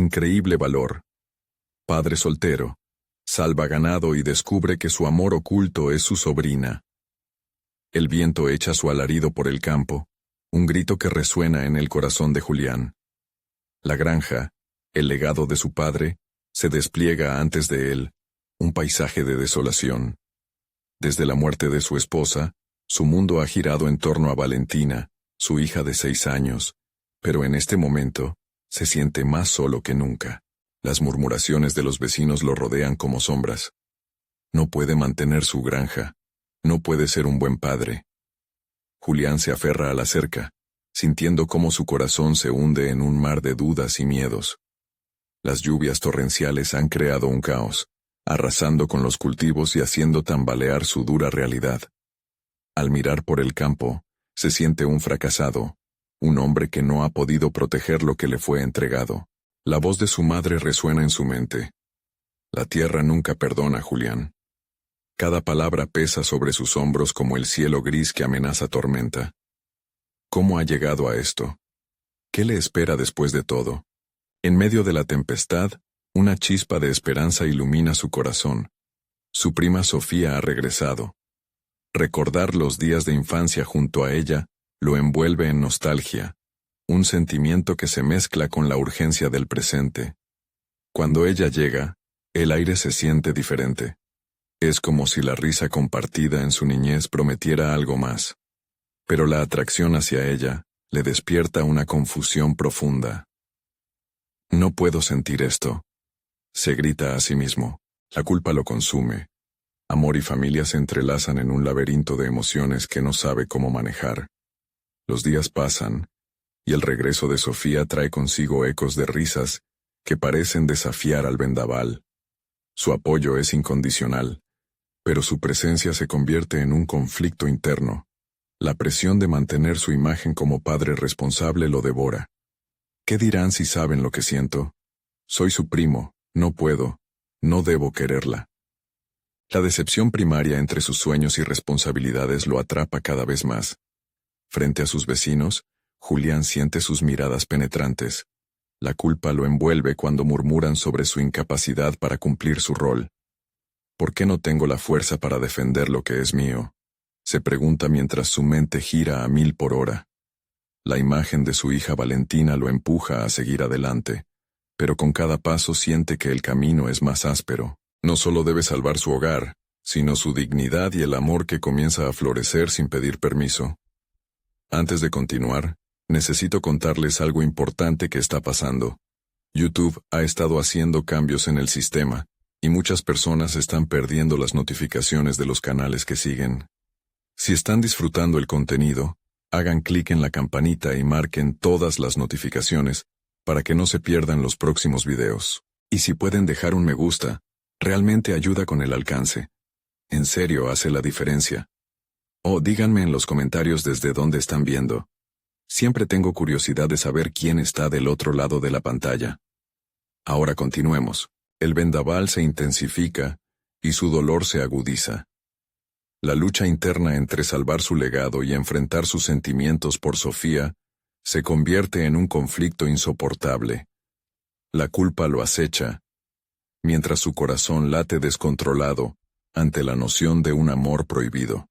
increíble valor. Padre soltero, salva ganado y descubre que su amor oculto es su sobrina. El viento echa su alarido por el campo, un grito que resuena en el corazón de Julián. La granja, el legado de su padre, se despliega antes de él, un paisaje de desolación. Desde la muerte de su esposa, su mundo ha girado en torno a Valentina, su hija de 6 años, pero en este momento, se siente más solo que nunca. Las murmuraciones de los vecinos lo rodean como sombras. No puede mantener su granja, no puede ser un buen padre. Julián se aferra a la cerca, sintiendo cómo su corazón se hunde en un mar de dudas y miedos. Las lluvias torrenciales han creado un caos, arrasando con los cultivos y haciendo tambalear su dura realidad. Al mirar por el campo, se siente un fracasado, un hombre que no ha podido proteger lo que le fue entregado. La voz de su madre resuena en su mente. La tierra nunca perdona a Julián. Cada palabra pesa sobre sus hombros como el cielo gris que amenaza tormenta. ¿Cómo ha llegado a esto? ¿Qué le espera después de todo? En medio de la tempestad, una chispa de esperanza ilumina su corazón. Su prima Sofía ha regresado. Recordar los días de infancia junto a ella lo envuelve en nostalgia, un sentimiento que se mezcla con la urgencia del presente. Cuando ella llega, el aire se siente diferente. Es como si la risa compartida en su niñez prometiera algo más. Pero la atracción hacia ella le despierta una confusión profunda. No puedo sentir esto. Se grita a sí mismo. La culpa lo consume. Amor y familia se entrelazan en un laberinto de emociones que no sabe cómo manejar. Los días pasan, y el regreso de Sofía trae consigo ecos de risas que parecen desafiar al vendaval. Su apoyo es incondicional, pero su presencia se convierte en un conflicto interno. La presión de mantener su imagen como padre responsable lo devora. ¿Qué dirán si saben lo que siento? Soy su primo, no puedo, no debo quererla. La decepción primaria entre sus sueños y responsabilidades lo atrapa cada vez más. Frente a sus vecinos, Julián siente sus miradas penetrantes. La culpa lo envuelve cuando murmuran sobre su incapacidad para cumplir su rol. ¿Por qué no tengo la fuerza para defender lo que es mío? Se pregunta mientras su mente gira a 1000 por hora. La imagen de su hija Valentina lo empuja a seguir adelante, pero con cada paso siente que el camino es más áspero. No solo debe salvar su hogar, sino su dignidad y el amor que comienza a florecer sin pedir permiso. Antes de continuar, necesito contarles algo importante que está pasando. YouTube ha estado haciendo cambios en el sistema, y muchas personas están perdiendo las notificaciones de los canales que siguen. Si están disfrutando el contenido, hagan clic en la campanita y marquen todas las notificaciones para que no se pierdan los próximos videos. Y si pueden dejar un me gusta, realmente ayuda con el alcance. En serio hace la diferencia. O díganme en los comentarios desde dónde están viendo. Siempre tengo curiosidad de saber quién está del otro lado de la pantalla. Ahora continuemos. El vendaval se intensifica y su dolor se agudiza. La lucha interna entre salvar su legado y enfrentar sus sentimientos por Sofía se convierte en un conflicto insoportable. La culpa lo acecha, mientras su corazón late descontrolado ante la noción de un amor prohibido.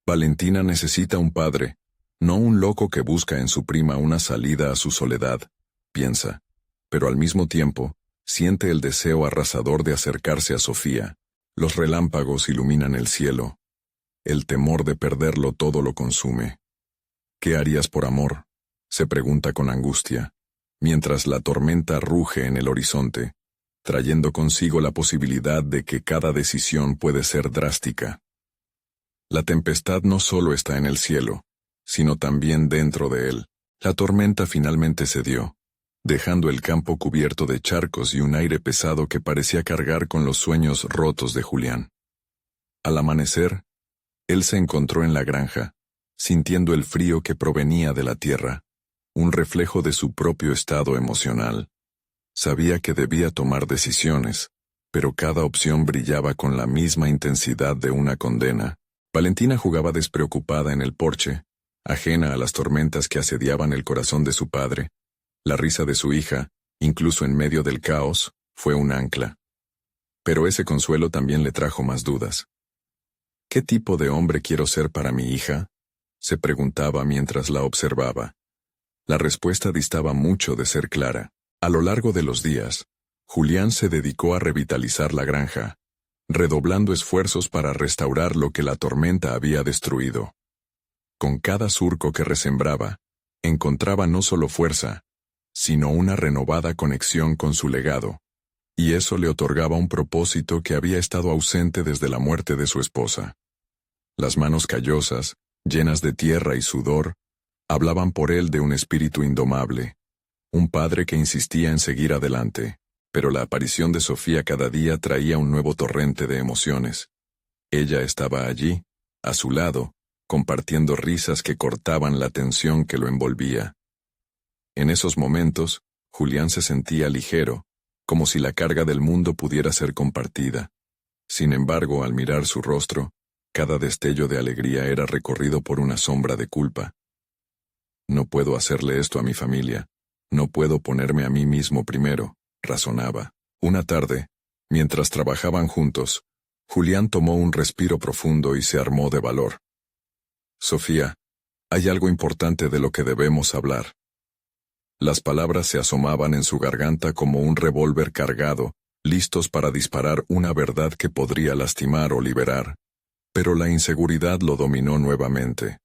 Valentina necesita un padre, no un loco que busca en su prima una salida a su soledad, piensa, pero al mismo tiempo, siente el deseo arrasador de acercarse a Sofía. Los relámpagos iluminan el cielo. El temor de perderlo todo lo consume. ¿Qué harías por amor?, se pregunta con angustia, mientras la tormenta ruge en el horizonte, trayendo consigo la posibilidad de que cada decisión puede ser drástica. La tempestad no solo está en el cielo, sino también dentro de él. La tormenta finalmente cedió, dejando el campo cubierto de charcos y un aire pesado que parecía cargar con los sueños rotos de Julián. Al amanecer, él se encontró en la granja, sintiendo el frío que provenía de la tierra, un reflejo de su propio estado emocional. Sabía que debía tomar decisiones, pero cada opción brillaba con la misma intensidad de una condena. Valentina jugaba despreocupada en el porche, ajena a las tormentas que asediaban el corazón de su padre. La risa de su hija, Incluso en medio del caos, fue un ancla. Pero ese consuelo también le trajo más dudas. ¿Qué tipo de hombre quiero ser para mi hija?, se preguntaba mientras la observaba. La respuesta distaba mucho de ser clara. A lo largo de los días, Julián se dedicó a revitalizar la granja, redoblando esfuerzos para restaurar lo que la tormenta había destruido. Con cada surco que resembraba, encontraba no solo fuerza, sino una renovada conexión con su legado, y eso le otorgaba un propósito que había estado ausente desde la muerte de su esposa. Las manos callosas, llenas de tierra y sudor, hablaban por él de un espíritu indomable, un padre que insistía en seguir adelante, pero la aparición de Sofía cada día traía un nuevo torrente de emociones. Ella estaba allí, a su lado, compartiendo risas que cortaban la tensión que lo envolvía. En esos momentos, Julián se sentía ligero, como si la carga del mundo pudiera ser compartida. Sin embargo, al mirar su rostro, cada destello de alegría era recorrido por una sombra de culpa. No puedo hacerle esto a mi familia, no puedo ponerme a mí mismo primero, razonaba. Una tarde, mientras trabajaban juntos, Julián tomó un respiro profundo y se armó de valor. Sofía, hay algo importante de lo que debemos hablar. Las palabras se asomaban en su garganta como un revólver cargado, listos para disparar una verdad que podría lastimar o liberar. Pero la inseguridad lo dominó nuevamente.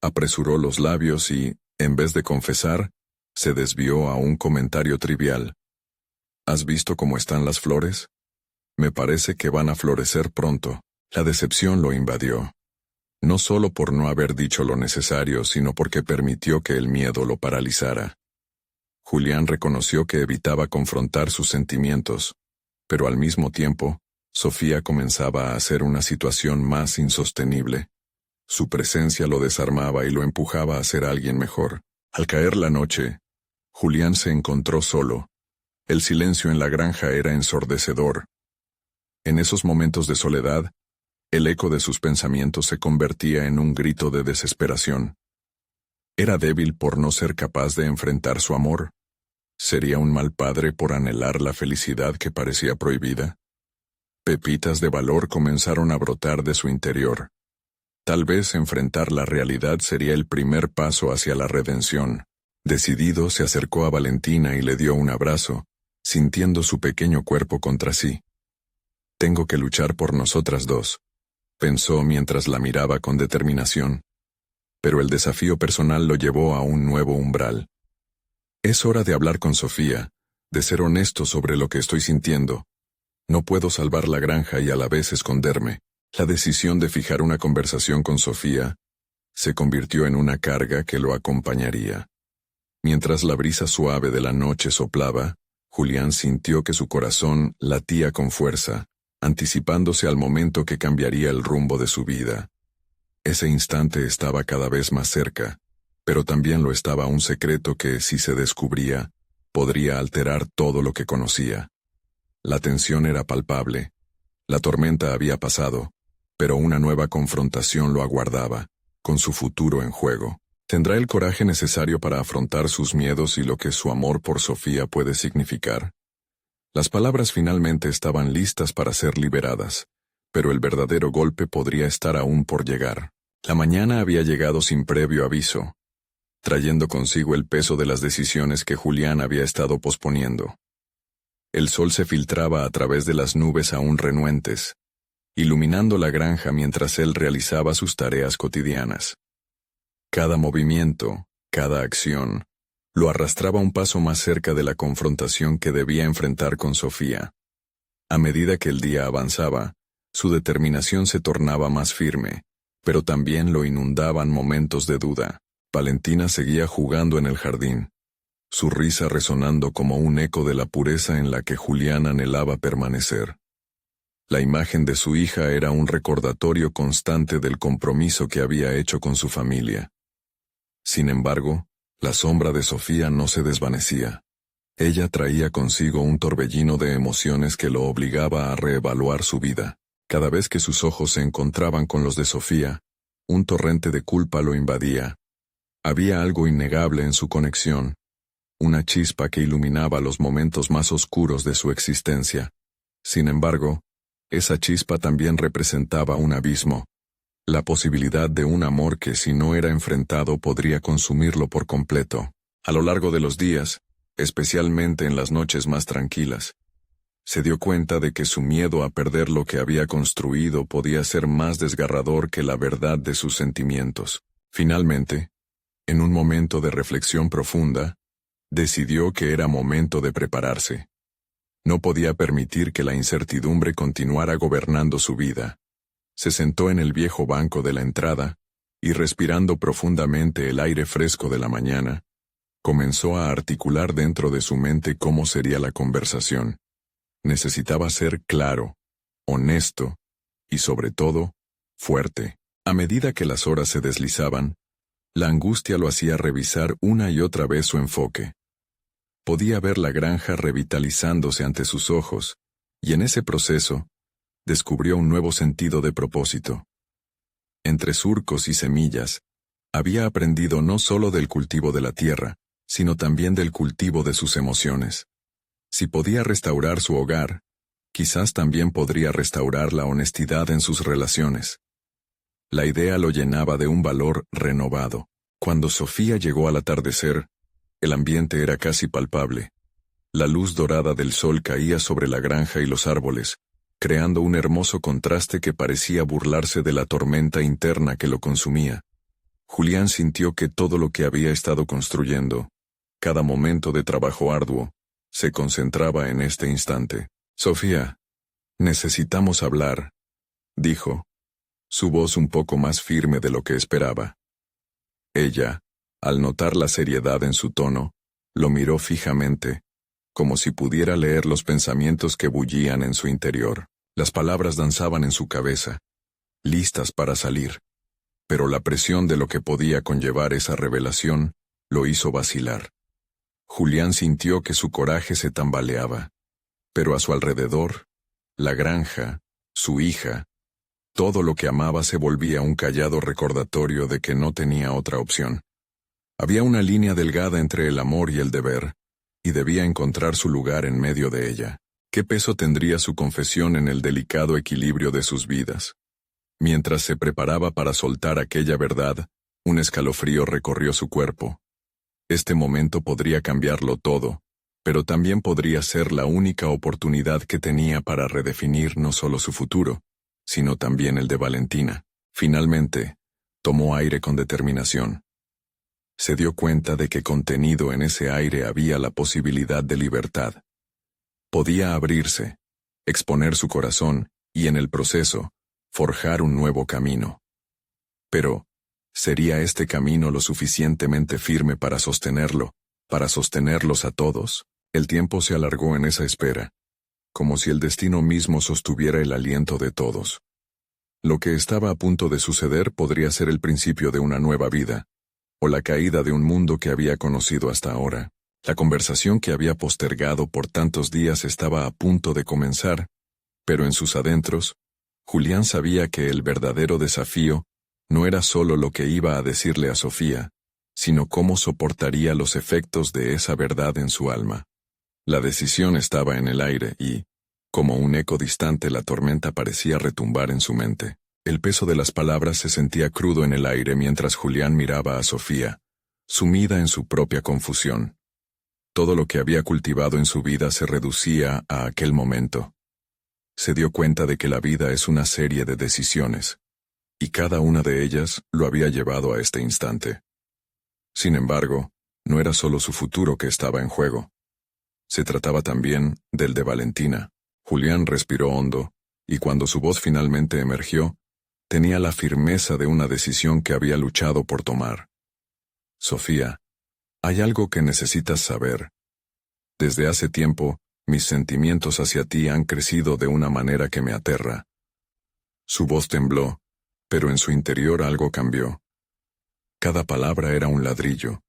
Apresuró los labios y, en vez de confesar, se desvió a un comentario trivial. ¿Has visto cómo están las flores? Me parece que van a florecer pronto. La decepción lo invadió. No solo por no haber dicho lo necesario, sino porque permitió que el miedo lo paralizara. Julián reconoció que evitaba confrontar sus sentimientos, pero al mismo tiempo, Sofía comenzaba a hacer una situación más insostenible. Su presencia lo desarmaba y lo empujaba a ser alguien mejor. Al caer la noche, Julián se encontró solo. El silencio en la granja era ensordecedor. En esos momentos de soledad, el eco de sus pensamientos se convertía en un grito de desesperación. ¿Era débil por no ser capaz de enfrentar su amor? ¿Sería un mal padre por anhelar la felicidad que parecía prohibida? Pepitas de valor comenzaron a brotar de su interior. Tal vez enfrentar la realidad sería el primer paso hacia la redención. Decidido, se acercó a Valentina y le dio un abrazo, sintiendo su pequeño cuerpo contra sí. Tengo que luchar por nosotras dos, pensó mientras la miraba con determinación. Pero el desafío personal lo llevó a un nuevo umbral. Es hora de hablar con Sofía, de ser honesto sobre lo que estoy sintiendo. No puedo salvar la granja y a la vez esconderme. La decisión de fijar una conversación con Sofía se convirtió en una carga que lo acompañaría. Mientras la brisa suave de la noche soplaba, Julián sintió que su corazón latía con fuerza, anticipándose al momento que cambiaría el rumbo de su vida. Ese instante estaba cada vez más cerca, pero también lo estaba un secreto que, si se descubría, podría alterar todo lo que conocía. La tensión era palpable. La tormenta había pasado, pero una nueva confrontación lo aguardaba, con su futuro en juego. ¿Tendrá el coraje necesario para afrontar sus miedos y lo que su amor por Sofía puede significar? Las palabras finalmente estaban listas para ser liberadas, pero el verdadero golpe podría estar aún por llegar. La mañana había llegado sin previo aviso, trayendo consigo el peso de las decisiones que Julián había estado posponiendo. El sol se filtraba a través de las nubes aún renuentes, iluminando la granja mientras él realizaba sus tareas cotidianas. Cada movimiento, cada acción, lo arrastraba un paso más cerca de la confrontación que debía enfrentar con Sofía. A medida que el día avanzaba, su determinación se tornaba más firme, pero también lo inundaban momentos de duda. Valentina seguía jugando en el jardín, su risa resonando como un eco de la pureza en la que Julián anhelaba permanecer. La imagen de su hija era un recordatorio constante del compromiso que había hecho con su familia. Sin embargo, la sombra de Sofía no se desvanecía. Ella traía consigo un torbellino de emociones que lo obligaba a reevaluar su vida. Cada vez que sus ojos se encontraban con los de Sofía, un torrente de culpa lo invadía. Había algo innegable en su conexión, una chispa que iluminaba los momentos más oscuros de su existencia. Sin embargo, esa chispa también representaba un abismo, la posibilidad de un amor que si no era enfrentado podría consumirlo por completo. A lo largo de los días, especialmente en las noches más tranquilas, se dio cuenta de que su miedo a perder lo que había construido podía ser más desgarrador que la verdad de sus sentimientos. Finalmente, en un momento de reflexión profunda, decidió que era momento de prepararse. No podía permitir que la incertidumbre continuara gobernando su vida. Se sentó en el viejo banco de la entrada, y respirando profundamente el aire fresco de la mañana, comenzó a articular dentro de su mente cómo sería la conversación. Necesitaba ser claro, honesto, y sobre todo, fuerte. A medida que las horas se deslizaban, la angustia lo hacía revisar una y otra vez su enfoque. Podía ver la granja revitalizándose ante sus ojos, y en ese proceso, descubrió un nuevo sentido de propósito. Entre surcos y semillas, había aprendido no solo del cultivo de la tierra, sino también del cultivo de sus emociones. Si podía restaurar su hogar, quizás también podría restaurar la honestidad en sus relaciones. La idea lo llenaba de un valor renovado. Cuando Sofía llegó al atardecer, el ambiente era casi palpable. La luz dorada del sol caía sobre la granja y los árboles, creando un hermoso contraste que parecía burlarse de la tormenta interna que lo consumía. Julián sintió que todo lo que había estado construyendo, cada momento de trabajo arduo, se concentraba en este instante. «Sofía, necesitamos hablar», dijo, su voz un poco más firme de lo que esperaba. Ella, al notar la seriedad en su tono, lo miró fijamente, como si pudiera leer los pensamientos que bullían en su interior. Las palabras danzaban en su cabeza, listas para salir, pero la presión de lo que podía conllevar esa revelación lo hizo vacilar. Julián sintió que su coraje se tambaleaba, pero a su alrededor, la granja, su hija, todo lo que amaba se volvía un callado recordatorio de que no tenía otra opción. Había una línea delgada entre el amor y el deber, y debía encontrar su lugar en medio de ella. ¿Qué peso tendría su confesión en el delicado equilibrio de sus vidas? Mientras se preparaba para soltar aquella verdad, un escalofrío recorrió su cuerpo. Este momento podría cambiarlo todo, pero también podría ser la única oportunidad que tenía para redefinir no solo su futuro, sino también el de Valentina. Finalmente, tomó aire con determinación. Se dio cuenta de que contenido en ese aire había la posibilidad de libertad. Podía abrirse, exponer su corazón y, en el proceso, forjar un nuevo camino. Pero, ¿sería este camino lo suficientemente firme para sostenerlo, para sostenerlos a todos? El tiempo se alargó en esa espera, como si el destino mismo sostuviera el aliento de todos. Lo que estaba a punto de suceder podría ser el principio de una nueva vida, o la caída de un mundo que había conocido hasta ahora. La conversación que había postergado por tantos días estaba a punto de comenzar, pero en sus adentros, Julián sabía que el verdadero desafío no era solo lo que iba a decirle a Sofía, sino cómo soportaría los efectos de esa verdad en su alma. La decisión estaba en el aire y, como un eco distante, la tormenta parecía retumbar en su mente. El peso de las palabras se sentía crudo en el aire mientras Julián miraba a Sofía, sumida en su propia confusión. Todo lo que había cultivado en su vida se reducía a aquel momento. Se dio cuenta de que la vida es una serie de decisiones, y cada una de ellas lo había llevado a este instante. Sin embargo, no era solo su futuro que estaba en juego. Se trataba también del de Valentina. Julián respiró hondo, y cuando su voz finalmente emergió, tenía la firmeza de una decisión que había luchado por tomar. «Sofía, hay algo que necesitas saber. Desde hace tiempo, mis sentimientos hacia ti han crecido de una manera que me aterra». Su voz tembló, pero en su interior algo cambió. Cada palabra era un ladrillo,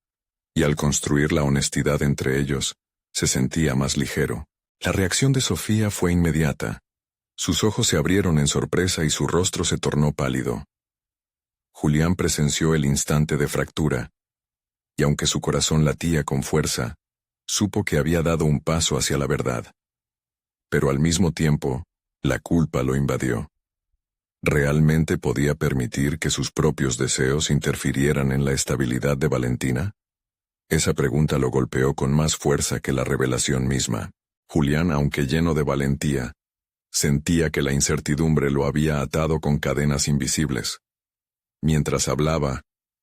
y al construir la honestidad entre ellos, se sentía más ligero. La reacción de Sofía fue inmediata. Sus ojos se abrieron en sorpresa y su rostro se tornó pálido. Julián presenció el instante de fractura, y aunque su corazón latía con fuerza, supo que había dado un paso hacia la verdad. Pero al mismo tiempo, la culpa lo invadió. ¿Realmente podía permitir que sus propios deseos interfirieran en la estabilidad de Valentina? Esa pregunta lo golpeó con más fuerza que la revelación misma. Julián, aunque lleno de valentía, sentía que la incertidumbre lo había atado con cadenas invisibles. Mientras hablaba,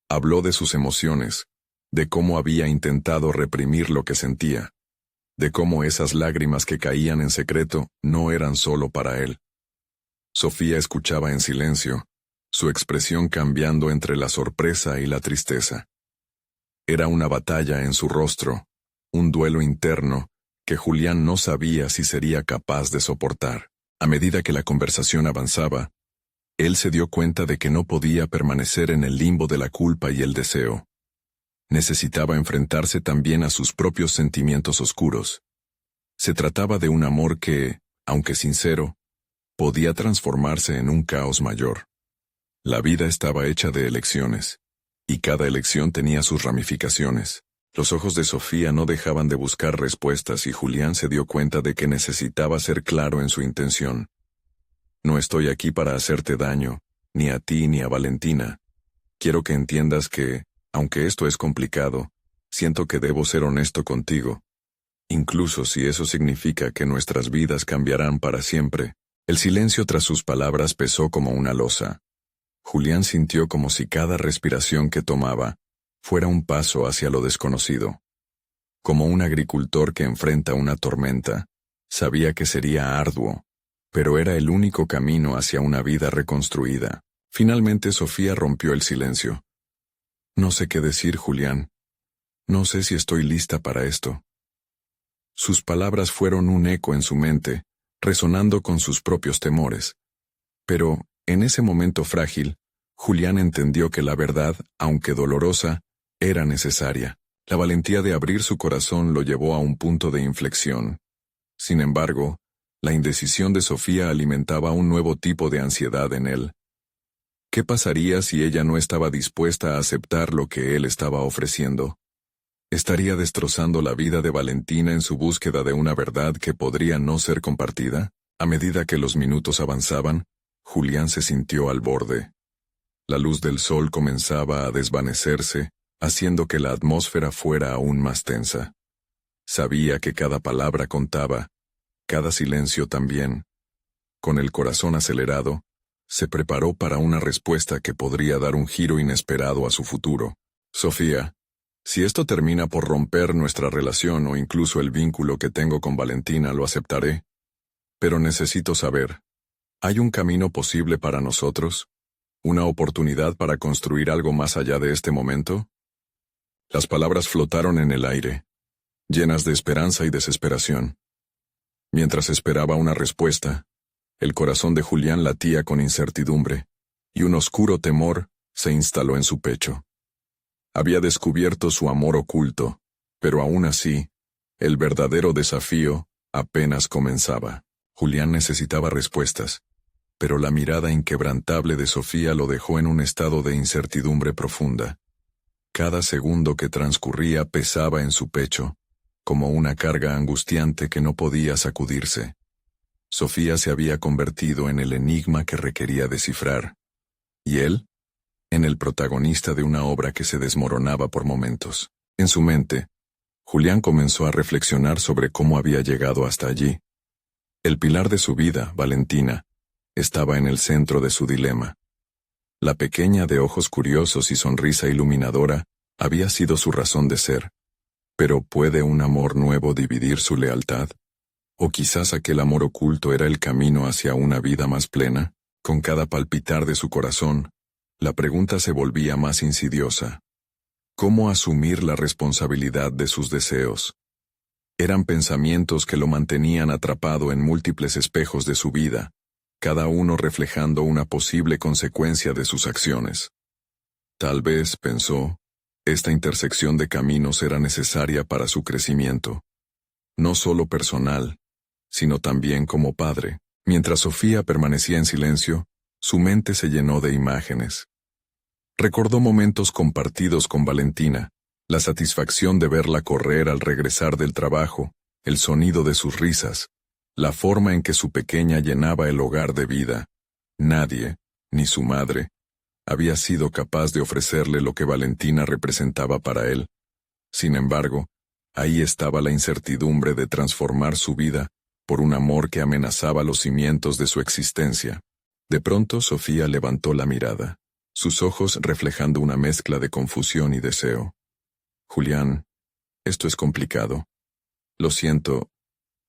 habló de sus emociones, de cómo había intentado reprimir lo que sentía, de cómo esas lágrimas que caían en secreto no eran solo para él. Sofía escuchaba en silencio, su expresión cambiando entre la sorpresa y la tristeza. Era una batalla en su rostro, un duelo interno que Julián no sabía si sería capaz de soportar. A medida que la conversación avanzaba, él se dio cuenta de que no podía permanecer en el limbo de la culpa y el deseo. Necesitaba enfrentarse también a sus propios sentimientos oscuros. Se trataba de un amor que, aunque sincero, podía transformarse en un caos mayor. La vida estaba hecha de elecciones, y cada elección tenía sus ramificaciones. Los ojos de Sofía no dejaban de buscar respuestas y Julián se dio cuenta de que necesitaba ser claro en su intención. No estoy aquí para hacerte daño, ni a ti ni a Valentina. Quiero que entiendas que, aunque esto es complicado, siento que debo ser honesto contigo. Incluso si eso significa que nuestras vidas cambiarán para siempre. El silencio tras sus palabras pesó como una losa. Julián sintió como si cada respiración que tomaba fuera un paso hacia lo desconocido. Como un agricultor que enfrenta una tormenta, sabía que sería arduo, pero era el único camino hacia una vida reconstruida. Finalmente Sofía rompió el silencio. No sé qué decir, Julián. No sé si estoy lista para esto. Sus palabras fueron un eco en su mente, resonando con sus propios temores. Pero, en ese momento frágil, Julián entendió que la verdad, aunque dolorosa, era necesaria. La valentía de abrir su corazón lo llevó a un punto de inflexión. Sin embargo, la indecisión de Sofía alimentaba un nuevo tipo de ansiedad en él. ¿Qué pasaría si ella no estaba dispuesta a aceptar lo que él estaba ofreciendo? ¿Estaría destrozando la vida de Valentina en su búsqueda de una verdad que podría no ser compartida? A medida que los minutos avanzaban, Julián se sintió al borde. La luz del sol comenzaba a desvanecerse, haciendo que la atmósfera fuera aún más tensa. Sabía que cada palabra contaba, cada silencio también. Con el corazón acelerado, se preparó para una respuesta que podría dar un giro inesperado a su futuro. Sofía, si esto termina por romper nuestra relación o incluso el vínculo que tengo con Valentina, lo aceptaré. Pero necesito saber, ¿hay un camino posible para nosotros? ¿Una oportunidad para construir algo más allá de este momento? Las palabras flotaron en el aire, llenas de esperanza y desesperación. Mientras esperaba una respuesta, el corazón de Julián latía con incertidumbre, y un oscuro temor se instaló en su pecho. Había descubierto su amor oculto, pero aún así, el verdadero desafío apenas comenzaba. Julián necesitaba respuestas, pero la mirada inquebrantable de Sofía lo dejó en un estado de incertidumbre profunda. Cada segundo que transcurría pesaba en su pecho, como una carga angustiante que no podía sacudirse. Sofía se había convertido en el enigma que requería descifrar. ¿Y él? En el protagonista de una obra que se desmoronaba por momentos. En su mente, Julián comenzó a reflexionar sobre cómo había llegado hasta allí. El pilar de su vida, Valentina, estaba en el centro de su dilema. La pequeña de ojos curiosos y sonrisa iluminadora había sido su razón de ser. Pero ¿puede un amor nuevo dividir su lealtad? ¿O quizás aquel amor oculto era el camino hacia una vida más plena? Con cada palpitar de su corazón, la pregunta se volvía más insidiosa. ¿Cómo asumir la responsabilidad de sus deseos? Eran pensamientos que lo mantenían atrapado en múltiples espejos de su vida, cada uno reflejando una posible consecuencia de sus acciones. Tal vez, pensó, esta intersección de caminos era necesaria para su crecimiento, no solo personal, sino también como padre. Mientras Sofía permanecía en silencio, su mente se llenó de imágenes. Recordó momentos compartidos con Valentina, La satisfacción de verla correr al regresar del trabajo, el sonido de sus risas, la forma en que su pequeña llenaba el hogar de vida. Nadie, ni su madre, había sido capaz de ofrecerle lo que Valentina representaba para él. Sin embargo, ahí estaba la incertidumbre de transformar su vida por un amor que amenazaba los cimientos de su existencia. De pronto Sofía levantó la mirada, sus ojos reflejando una mezcla de confusión y deseo. Julián, esto es complicado. Lo siento,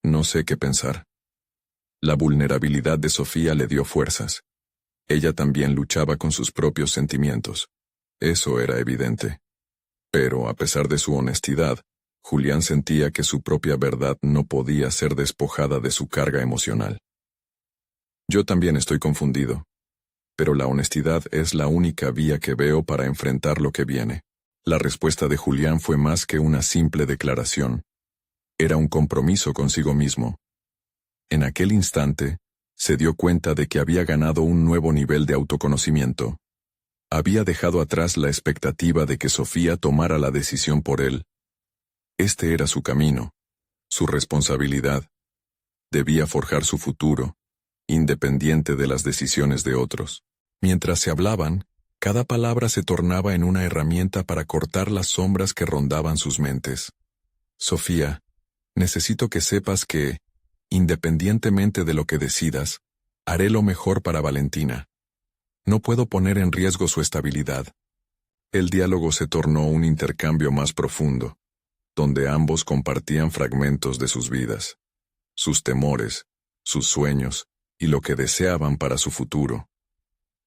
no sé qué pensar. La vulnerabilidad de Sofía le dio fuerzas. Ella también luchaba con sus propios sentimientos. Eso era evidente. Pero, a pesar de su honestidad, Julián sentía que su propia verdad no podía ser despojada de su carga emocional. Yo también estoy confundido. Pero la honestidad es la única vía que veo para enfrentar lo que viene. La respuesta de Julián fue más que una simple declaración. Era un compromiso consigo mismo. En aquel instante, se dio cuenta de que había ganado un nuevo nivel de autoconocimiento. Había dejado atrás la expectativa de que Sofía tomara la decisión por él. Este era su camino, su responsabilidad. Debía forjar su futuro, independiente de las decisiones de otros. Mientras se hablaban, cada palabra se tornaba en una herramienta para cortar las sombras que rondaban sus mentes. Sofía, necesito que sepas que, independientemente de lo que decidas, haré lo mejor para Valentina. No puedo poner en riesgo su estabilidad. El diálogo se tornó un intercambio más profundo, donde ambos compartían fragmentos de sus vidas, sus temores, sus sueños y lo que deseaban para su futuro.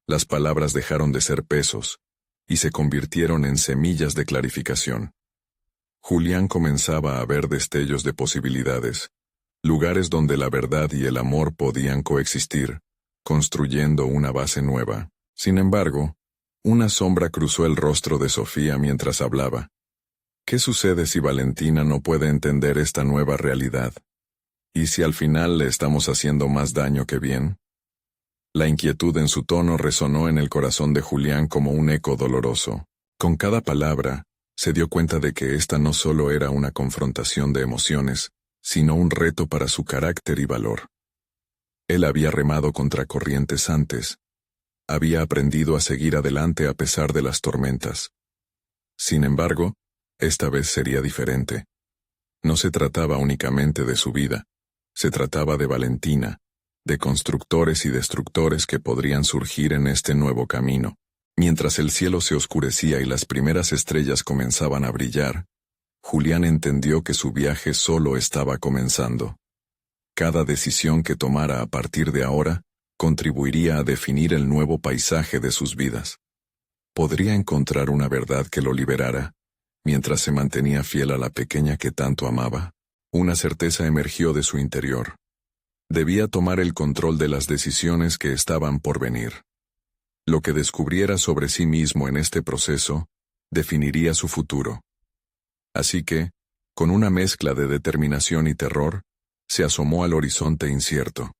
Las palabras dejaron de ser pesos y se convirtieron en semillas de clarificación. Julián comenzaba a ver destellos de posibilidades, lugares donde la verdad y el amor podían coexistir, construyendo una base nueva. Sin embargo, una sombra cruzó el rostro de Sofía mientras hablaba. ¿Qué sucede si Valentina no puede entender esta nueva realidad? ¿Y si al final le estamos haciendo más daño que bien? La inquietud en su tono resonó en el corazón de Julián como un eco doloroso. Con cada palabra, se dio cuenta de que esta no solo era una confrontación de emociones, sino un reto para su carácter y valor. Él había remado contra corrientes antes. Había aprendido a seguir adelante a pesar de las tormentas. Sin embargo, esta vez sería diferente. No se trataba únicamente de su vida, se trataba de Valentina, de constructores y destructores que podrían surgir en este nuevo camino. Mientras el cielo se oscurecía y las primeras estrellas comenzaban a brillar, Julián entendió que su viaje solo estaba comenzando. Cada decisión que tomara a partir de ahora contribuiría a definir el nuevo paisaje de sus vidas. Podría encontrar una verdad que lo liberara, mientras se mantenía fiel a la pequeña que tanto amaba. Una certeza emergió de su interior. Debía tomar el control de las decisiones que estaban por venir. Lo que descubriera sobre sí mismo en este proceso definiría su futuro. Así que, con una mezcla de determinación y terror, se asomó al horizonte incierto.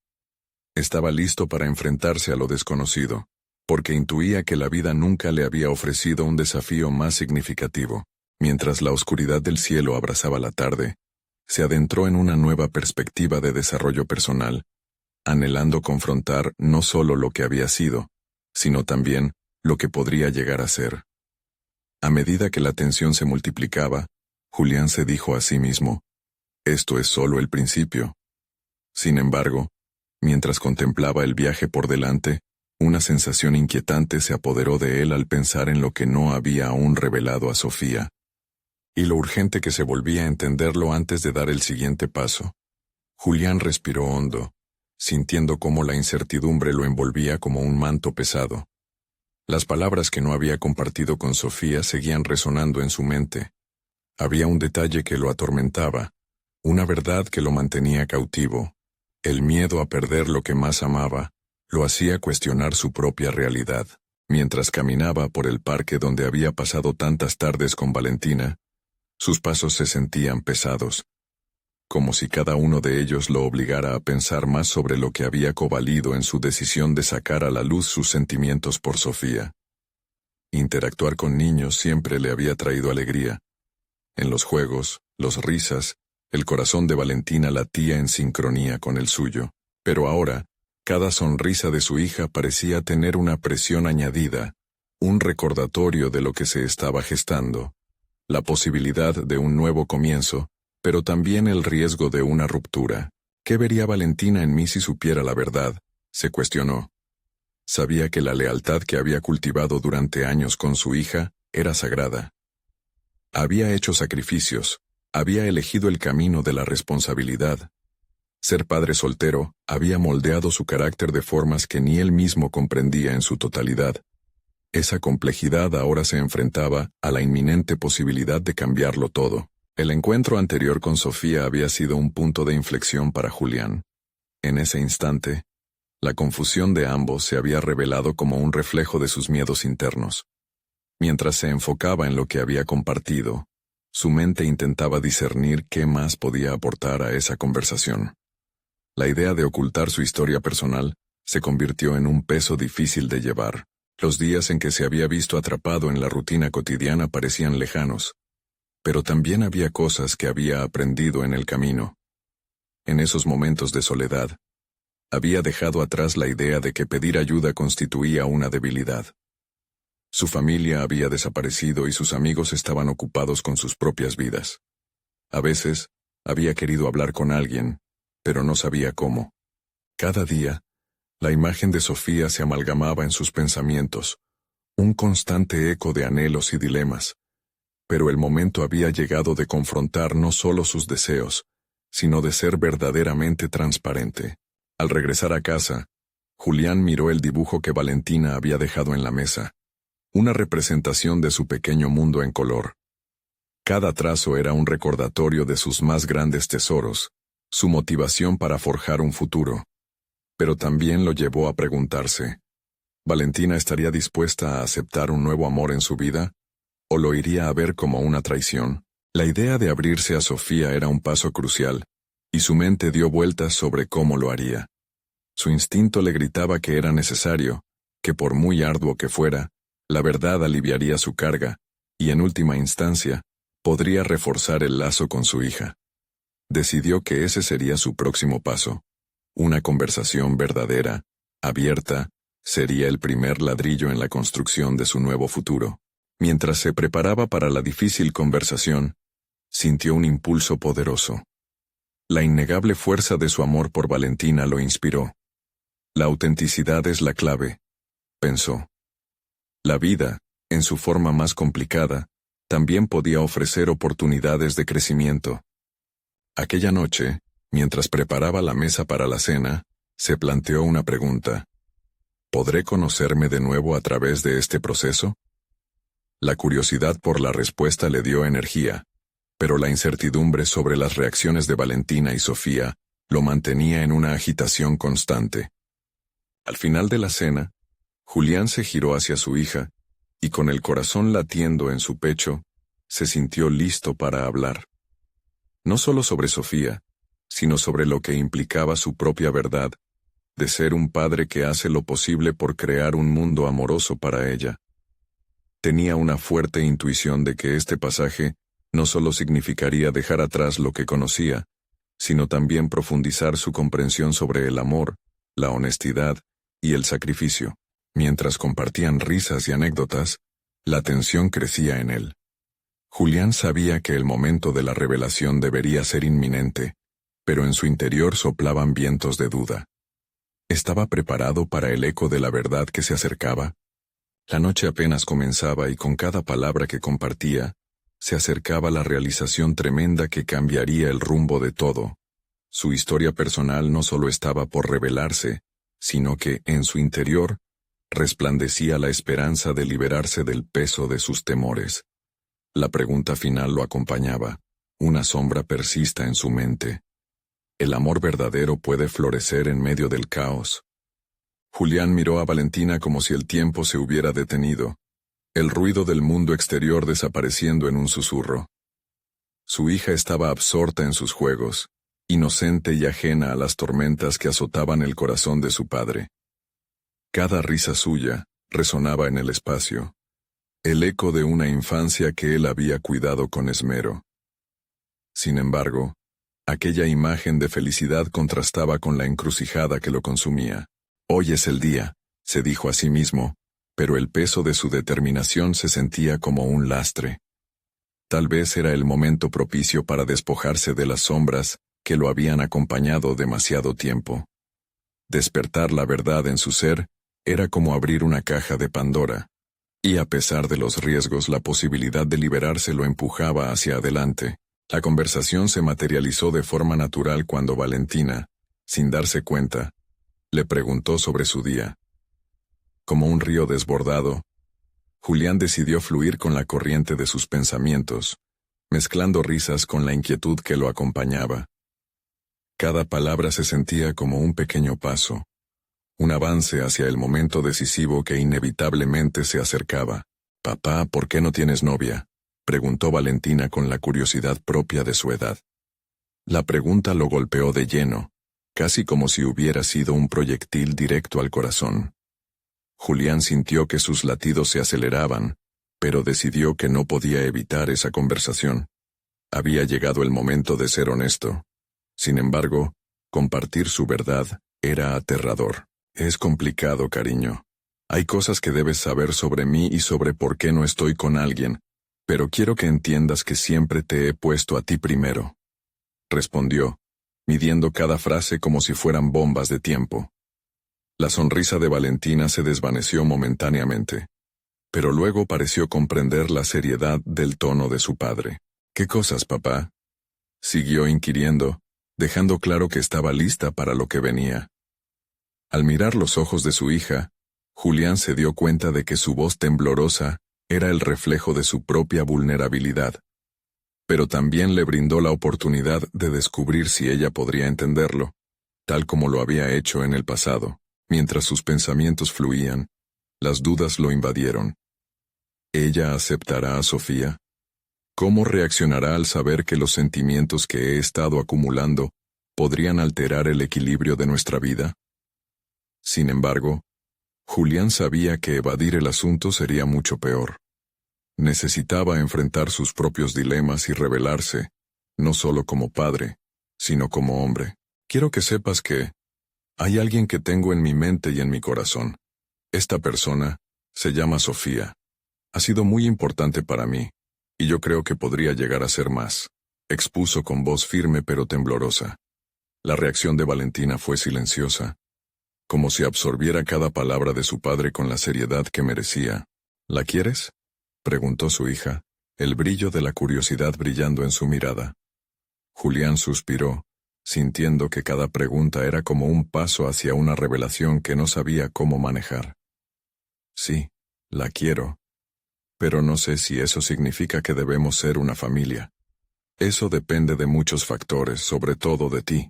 Estaba listo para enfrentarse a lo desconocido, porque intuía que la vida nunca le había ofrecido un desafío más significativo. Mientras la oscuridad del cielo abrazaba la tarde, se adentró en una nueva perspectiva de desarrollo personal, anhelando confrontar no solo lo que había sido, sino también lo que podría llegar a ser. A medida que la tensión se multiplicaba, Julián se dijo a sí mismo, esto es solo el principio. Sin embargo, mientras contemplaba el viaje por delante, una sensación inquietante se apoderó de él al pensar en lo que no había aún revelado a Sofía, y lo urgente que se volvía a entenderlo antes de dar el siguiente paso. Julián respiró hondo, sintiendo cómo la incertidumbre lo envolvía como un manto pesado. Las palabras que no había compartido con Sofía seguían resonando en su mente. Había un detalle que lo atormentaba, una verdad que lo mantenía cautivo. El miedo a perder lo que más amaba lo hacía cuestionar su propia realidad. Mientras caminaba por el parque donde había pasado tantas tardes con Valentina, sus pasos se sentían pesados, como si cada uno de ellos lo obligara a pensar más sobre lo que había covalido en su decisión de sacar a la luz sus sentimientos por Sofía. Interactuar con niños siempre le había traído alegría, En los juegos, las risas, el corazón de Valentina latía en sincronía con el suyo, pero ahora, cada sonrisa de su hija parecía tener una presión añadida, un recordatorio de lo que se estaba gestando, la posibilidad de un nuevo comienzo, pero también el riesgo de una ruptura. ¿Qué vería Valentina en mí si supiera la verdad?, se cuestionó. Sabía que la lealtad que había cultivado durante años con su hija era sagrada. Había hecho sacrificios, había elegido el camino de la responsabilidad. Ser padre soltero había moldeado su carácter de formas que ni él mismo comprendía en su totalidad. Esa complejidad ahora se enfrentaba a la inminente posibilidad de cambiarlo todo. El encuentro anterior con Sofía había sido un punto de inflexión para Julián. En ese instante, la confusión de ambos se había revelado como un reflejo de sus miedos internos. Mientras se enfocaba en lo que había compartido, su mente intentaba discernir qué más podía aportar a esa conversación. La idea de ocultar su historia personal se convirtió en un peso difícil de llevar. Los días en que se había visto atrapado en la rutina cotidiana parecían lejanos, pero también había cosas que había aprendido en el camino. En esos momentos de soledad, había dejado atrás la idea de que pedir ayuda constituía una debilidad. Su familia había desaparecido y sus amigos estaban ocupados con sus propias vidas. A veces, había querido hablar con alguien, pero no sabía cómo. Cada día, la imagen de Sofía se amalgamaba en sus pensamientos, un constante eco de anhelos y dilemas. Pero el momento había llegado de confrontar no solo sus deseos, sino de ser verdaderamente transparente. Al regresar a casa, Julián miró el dibujo que Valentina había dejado en la mesa, una representación de su pequeño mundo en color. Cada trazo era un recordatorio de sus más grandes tesoros, su motivación para forjar un futuro. Pero también lo llevó a preguntarse, ¿Valentina estaría dispuesta a aceptar un nuevo amor en su vida? ¿O lo iría a ver como una traición? La idea de abrirse a Sofía era un paso crucial, y su mente dio vueltas sobre cómo lo haría. Su instinto le gritaba que era necesario, que por muy arduo que fuera, la verdad aliviaría su carga, y en última instancia, podría reforzar el lazo con su hija. Decidió que ese sería su próximo paso. Una conversación verdadera, abierta, sería el primer ladrillo en la construcción de su nuevo futuro. Mientras se preparaba para la difícil conversación, sintió un impulso poderoso. La innegable fuerza de su amor por Valentina lo inspiró. La autenticidad es la clave, pensó. La vida, en su forma más complicada, también podía ofrecer oportunidades de crecimiento. Aquella noche, mientras preparaba la mesa para la cena, se planteó una pregunta. ¿Podré conocerme de nuevo a través de este proceso? La curiosidad por la respuesta le dio energía, pero la incertidumbre sobre las reacciones de Valentina y Sofía lo mantenía en una agitación constante. Al final de la cena, Julián se giró hacia su hija, y con el corazón latiendo en su pecho, se sintió listo para hablar. No solo sobre Sofía, sino sobre lo que implicaba su propia verdad, de ser un padre que hace lo posible por crear un mundo amoroso para ella. Tenía una fuerte intuición de que este pasaje no solo significaría dejar atrás lo que conocía, sino también profundizar su comprensión sobre el amor, la honestidad y el sacrificio. Mientras compartían risas y anécdotas, la tensión crecía en él. Julián sabía que el momento de la revelación debería ser inminente, pero en su interior soplaban vientos de duda. ¿Estaba preparado para el eco de la verdad que se acercaba? La noche apenas comenzaba y con cada palabra que compartía, se acercaba la realización tremenda que cambiaría el rumbo de todo. Su historia personal no solo estaba por revelarse, sino que, en su interior, resplandecía la esperanza de liberarse del peso de sus temores. La pregunta final lo acompañaba. Una sombra persista en su mente. ¿El amor verdadero puede florecer en medio del caos? Julián miró a Valentina como si el tiempo se hubiera detenido, el ruido del mundo exterior desapareciendo en un susurro. Su hija estaba absorta en sus juegos, inocente y ajena a las tormentas que azotaban el corazón de su padre. Cada risa suya resonaba en el espacio, el eco de una infancia que él había cuidado con esmero. Sin embargo, aquella imagen de felicidad contrastaba con la encrucijada que lo consumía. Hoy es el día, se dijo a sí mismo, pero el peso de su determinación se sentía como un lastre. Tal vez era el momento propicio para despojarse de las sombras que lo habían acompañado demasiado tiempo. Despertar la verdad en su ser era como abrir una caja de Pandora, y a pesar de los riesgos la posibilidad de liberarse lo empujaba hacia adelante. La conversación se materializó de forma natural cuando Valentina, sin darse cuenta, le preguntó sobre su día. Como un río desbordado, Julián decidió fluir con la corriente de sus pensamientos, mezclando risas con la inquietud que lo acompañaba. Cada palabra se sentía como un pequeño paso, un avance hacia el momento decisivo que inevitablemente se acercaba. «Papá, ¿por qué no tienes novia?», preguntó Valentina con la curiosidad propia de su edad. La pregunta lo golpeó de lleno, casi como si hubiera sido un proyectil directo al corazón. Julián sintió que sus latidos se aceleraban, pero decidió que no podía evitar esa conversación. Había llegado el momento de ser honesto. Sin embargo, compartir su verdad era aterrador. «Es complicado, cariño. Hay cosas que debes saber sobre mí y sobre por qué no estoy con alguien, pero quiero que entiendas que siempre te he puesto a ti primero», respondió, midiendo cada frase como si fueran bombas de tiempo. La sonrisa de Valentina se desvaneció momentáneamente, pero luego pareció comprender la seriedad del tono de su padre. «¿Qué cosas, papá?», siguió inquiriendo, dejando claro que estaba lista para lo que venía. Al mirar los ojos de su hija, Julián se dio cuenta de que su voz temblorosa era el reflejo de su propia vulnerabilidad, pero también le brindó la oportunidad de descubrir si ella podría entenderlo, tal como lo había hecho en el pasado. Mientras sus pensamientos fluían, las dudas lo invadieron. ¿Ella aceptará a Sofía? ¿Cómo reaccionará al saber que los sentimientos que he estado acumulando podrían alterar el equilibrio de nuestra vida? Sin embargo, Julián sabía que evadir el asunto sería mucho peor. Necesitaba enfrentar sus propios dilemas y revelarse, no solo como padre, sino como hombre. «Quiero que sepas que hay alguien que tengo en mi mente y en mi corazón. Esta persona se llama Sofía. Ha sido muy importante para mí, y yo creo que podría llegar a ser más», expuso con voz firme pero temblorosa. La reacción de Valentina fue silenciosa, como si absorbiera cada palabra de su padre con la seriedad que merecía. «¿La quieres?», preguntó su hija, el brillo de la curiosidad brillando en su mirada. Julián suspiró, sintiendo que cada pregunta era como un paso hacia una revelación que no sabía cómo manejar. «Sí, la quiero, pero no sé si eso significa que debemos ser una familia. Eso depende de muchos factores, sobre todo de ti»,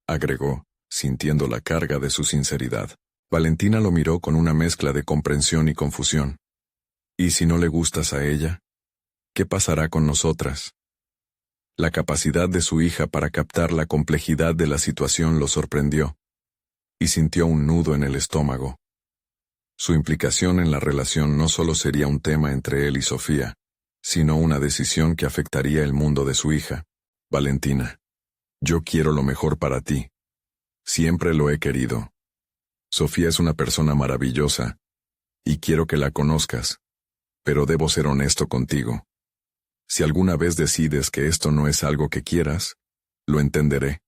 agregó, sintiendo la carga de su sinceridad. Valentina lo miró con una mezcla de comprensión y confusión. «¿Y si no le gustas a ella? ¿Qué pasará con nosotras?». La capacidad de su hija para captar la complejidad de la situación lo sorprendió, y sintió un nudo en el estómago. Su implicación en la relación no solo sería un tema entre él y Sofía, sino una decisión que afectaría el mundo de su hija. «Valentina, yo quiero lo mejor para ti. Siempre lo he querido. Sofía es una persona maravillosa, y quiero que la conozcas, pero debo ser honesto contigo. Si alguna vez decides que esto no es algo que quieras, lo entenderé»,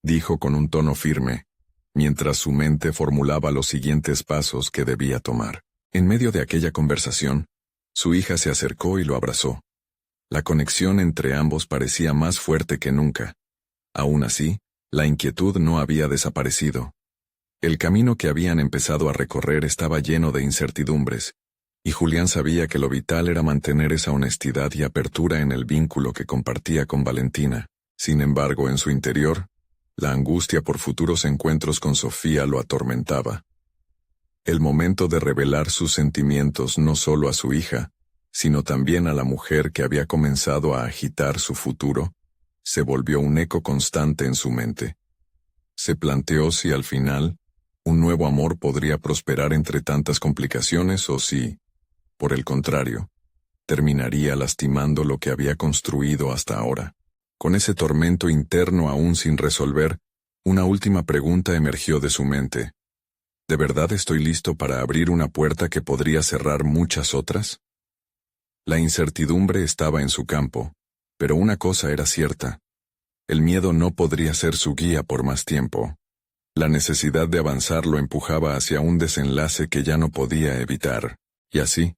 dijo con un tono firme, mientras su mente formulaba los siguientes pasos que debía tomar. En medio de aquella conversación, su hija se acercó y lo abrazó. La conexión entre ambos parecía más fuerte que nunca. Aún así, la inquietud no había desaparecido. El camino que habían empezado a recorrer estaba lleno de incertidumbres, y Julián sabía que lo vital era mantener esa honestidad y apertura en el vínculo que compartía con Valentina. Sin embargo, en su interior, la angustia por futuros encuentros con Sofía lo atormentaba. El momento de revelar sus sentimientos no solo a su hija, sino también a la mujer que había comenzado a agitar su futuro, se volvió un eco constante en su mente. Se planteó si al final, un nuevo amor podría prosperar entre tantas complicaciones o si, Por el contrario, terminaría lastimando lo que había construido hasta ahora. Con ese tormento interno aún sin resolver, una última pregunta emergió de su mente. ¿De verdad estoy listo para abrir una puerta que podría cerrar muchas otras? La incertidumbre estaba en su campo, pero una cosa era cierta. El miedo no podría ser su guía por más tiempo. La necesidad de avanzar lo empujaba hacia un desenlace que ya no podía evitar, y así,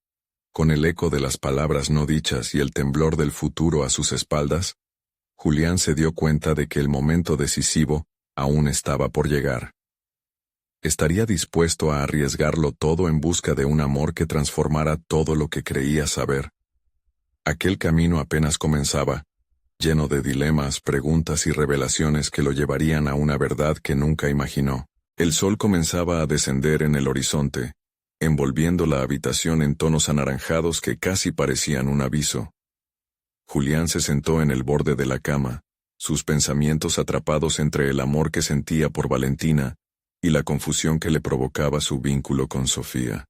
con el eco de las palabras no dichas y el temblor del futuro a sus espaldas, Julián se dio cuenta de que el momento decisivo aún estaba por llegar. Estaría dispuesto a arriesgarlo todo en busca de un amor que transformara todo lo que creía saber. Aquel camino apenas comenzaba, lleno de dilemas, preguntas y revelaciones que lo llevarían a una verdad que nunca imaginó. El sol comenzaba a descender en el horizonte, envolviendo la habitación en tonos anaranjados que casi parecían un aviso. Julián se sentó en el borde de la cama, sus pensamientos atrapados entre el amor que sentía por Valentina y la confusión que le provocaba su vínculo con Sofía.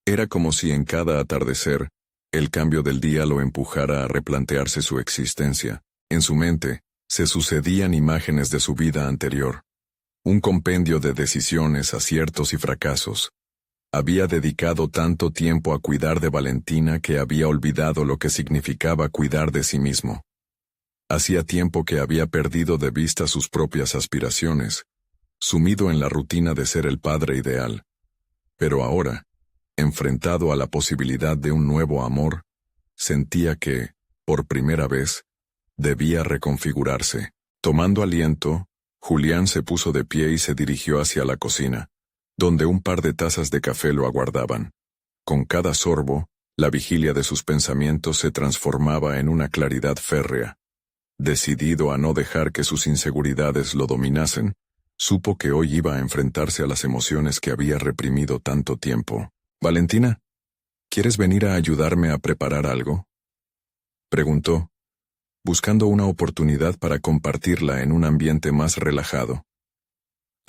Era como si en cada atardecer, el cambio del día lo empujara a replantearse su existencia. En su mente, se sucedían imágenes de su vida anterior. Un compendio de decisiones, aciertos y fracasos. Había dedicado tanto tiempo a cuidar de Valentina que había olvidado lo que significaba cuidar de sí mismo. Hacía tiempo que había perdido de vista sus propias aspiraciones, sumido en la rutina de ser el padre ideal. Pero ahora, enfrentado a la posibilidad de un nuevo amor, sentía que, por primera vez, debía reconfigurarse. Tomando aliento, Julián se puso de pie y se dirigió hacia la cocina, donde un par de tazas de café lo aguardaban. Con cada sorbo, la vigilia de sus pensamientos se transformaba en una claridad férrea. Decidido a no dejar que sus inseguridades lo dominasen, supo que hoy iba a enfrentarse a las emociones que había reprimido tanto tiempo. «Valentina, ¿quieres venir a ayudarme a preparar algo?», preguntó, buscando una oportunidad para compartirla en un ambiente más relajado.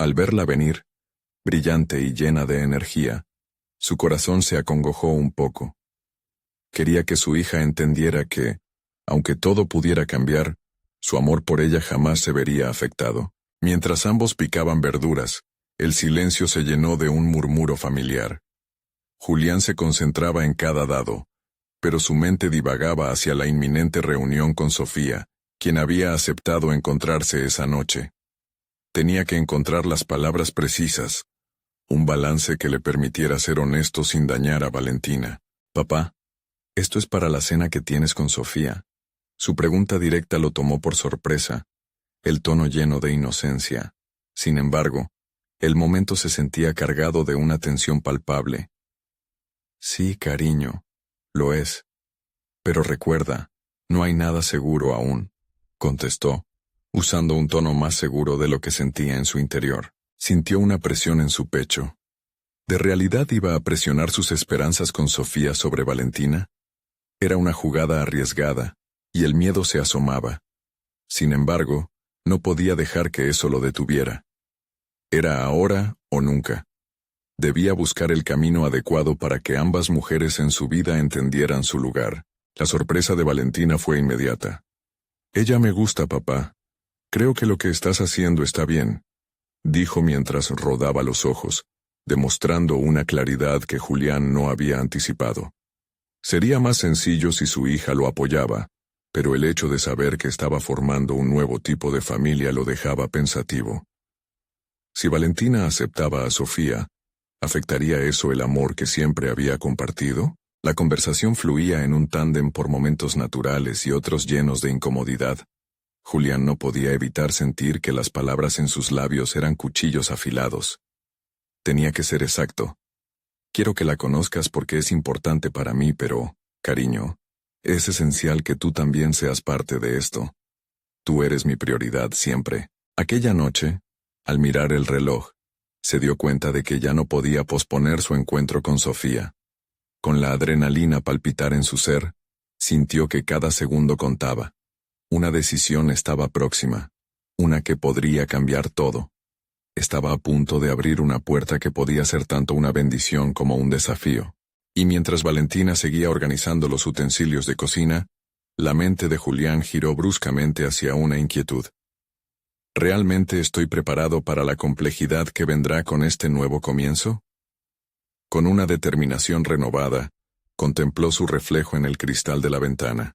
Al verla venir, brillante y llena de energía, su corazón se acongojó un poco. Quería que su hija entendiera que, aunque todo pudiera cambiar, su amor por ella jamás se vería afectado. Mientras ambos picaban verduras, el silencio se llenó de un murmuro familiar. Julián se concentraba en cada dado, pero su mente divagaba hacia la inminente reunión con Sofía, quien había aceptado encontrarse esa noche. Tenía que encontrar las palabras precisas, un balance que le permitiera ser honesto sin dañar a Valentina. «Papá, esto es para la cena que tienes con Sofía». Su pregunta directa lo tomó por sorpresa, el tono lleno de inocencia. Sin embargo, el momento se sentía cargado de una tensión palpable. «Sí, cariño, lo es. Pero recuerda, no hay nada seguro aún», contestó, usando un tono más seguro de lo que sentía en su interior. Sintió una presión en su pecho. ¿De realidad iba a presionar sus esperanzas con Sofía sobre Valentina? Era una jugada arriesgada, y el miedo se asomaba. Sin embargo, no podía dejar que eso lo detuviera. Era ahora o nunca. Debía buscar el camino adecuado para que ambas mujeres en su vida entendieran su lugar. La sorpresa de Valentina fue inmediata. «Ella me gusta, papá. Creo que lo que estás haciendo está bien», dijo mientras rodaba los ojos, demostrando una claridad que Julián no había anticipado. Sería más sencillo si su hija lo apoyaba, pero el hecho de saber que estaba formando un nuevo tipo de familia lo dejaba pensativo. Si Valentina aceptaba a Sofía, ¿afectaría eso el amor que siempre había compartido? La conversación fluía en un tándem por momentos naturales y otros llenos de incomodidad. Julián no podía evitar sentir que las palabras en sus labios eran cuchillos afilados. Tenía que ser exacto. «Quiero que la conozcas porque es importante para mí, pero, cariño, es esencial que tú también seas parte de esto. Tú eres mi prioridad siempre». Aquella noche, al mirar el reloj, se dio cuenta de que ya no podía posponer su encuentro con Sofía. Con la adrenalina palpitar en su ser, sintió que cada segundo contaba. Una decisión estaba próxima, una que podría cambiar todo. Estaba a punto de abrir una puerta que podía ser tanto una bendición como un desafío. Y mientras Valentina seguía organizando los utensilios de cocina, la mente de Julián giró bruscamente hacia una inquietud. ¿Realmente estoy preparado para la complejidad que vendrá con este nuevo comienzo? Con una determinación renovada, contempló su reflejo en el cristal de la ventana.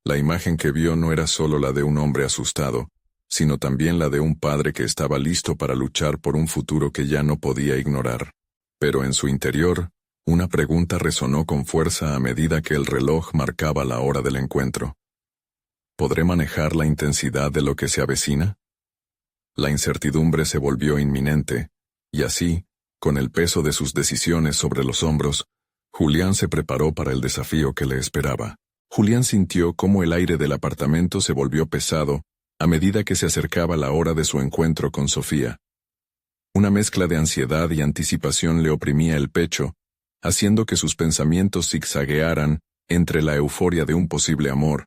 La imagen que vio no era solo la de un hombre asustado, sino también la de un padre que estaba listo para luchar por un futuro que ya no podía ignorar. Pero en su interior, una pregunta resonó con fuerza a medida que el reloj marcaba la hora del encuentro. ¿Podré manejar la intensidad de lo que se avecina? La incertidumbre se volvió inminente, y así, con el peso de sus decisiones sobre los hombros, Julián se preparó para el desafío que le esperaba. Julián sintió cómo el aire del apartamento se volvió pesado a medida que se acercaba la hora de su encuentro con Sofía. Una mezcla de ansiedad y anticipación le oprimía el pecho, haciendo que sus pensamientos zigzaguearan entre la euforia de un posible amor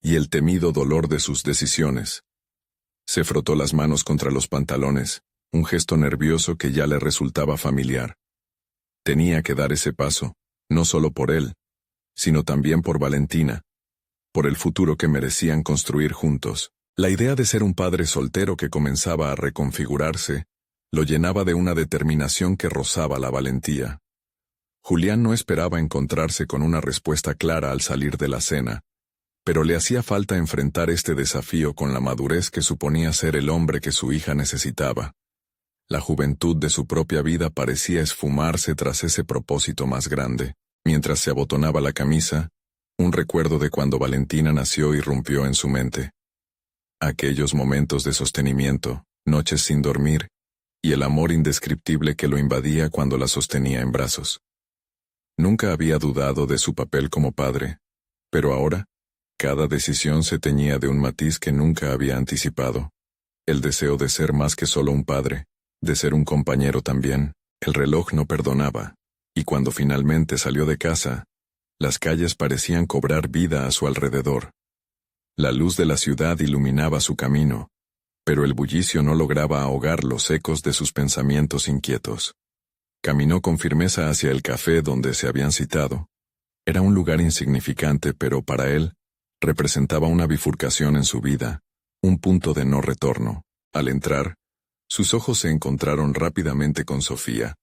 y el temido dolor de sus decisiones. Se frotó las manos contra los pantalones, un gesto nervioso que ya le resultaba familiar. Tenía que dar ese paso, no solo por él, sino también por Valentina, por el futuro que merecían construir juntos. La idea de ser un padre soltero que comenzaba a reconfigurarse, lo llenaba de una determinación que rozaba la valentía. Julián no esperaba encontrarse con una respuesta clara al salir de la cena, pero le hacía falta enfrentar este desafío con la madurez que suponía ser el hombre que su hija necesitaba. La juventud de su propia vida parecía esfumarse tras ese propósito más grande. Mientras se abotonaba la camisa, un recuerdo de cuando Valentina nació irrumpió en su mente. Aquellos momentos de sostenimiento, noches sin dormir, y el amor indescriptible que lo invadía cuando la sostenía en brazos. Nunca había dudado de su papel como padre, pero ahora, cada decisión se teñía de un matiz que nunca había anticipado. El deseo de ser más que solo un padre, de ser un compañero también. El reloj no perdonaba, y cuando finalmente salió de casa, las calles parecían cobrar vida a su alrededor. La luz de la ciudad iluminaba su camino, pero el bullicio no lograba ahogar los ecos de sus pensamientos inquietos. Caminó con firmeza hacia el café donde se habían citado. Era un lugar insignificante, pero para él, representaba una bifurcación en su vida, un punto de no retorno. Al entrar, sus ojos se encontraron rápidamente con Sofía.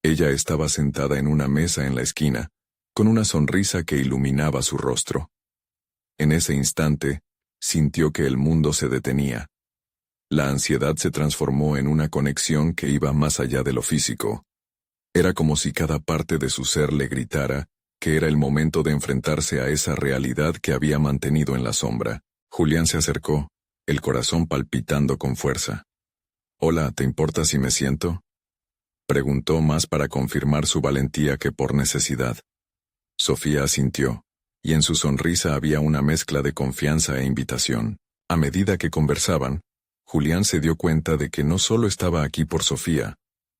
Ella estaba sentada en una mesa en la esquina, con una sonrisa que iluminaba su rostro. En ese instante, sintió que el mundo se detenía. La ansiedad se transformó en una conexión que iba más allá de lo físico. Era como si cada parte de su ser le gritara que era el momento de enfrentarse a esa realidad que había mantenido en la sombra. Julián se acercó, el corazón palpitando con fuerza. «Hola, ¿te importa si me siento?», preguntó más para confirmar su valentía que por necesidad. Sofía asintió, y en su sonrisa había una mezcla de confianza e invitación. A medida que conversaban, Julián se dio cuenta de que no solo estaba aquí por Sofía,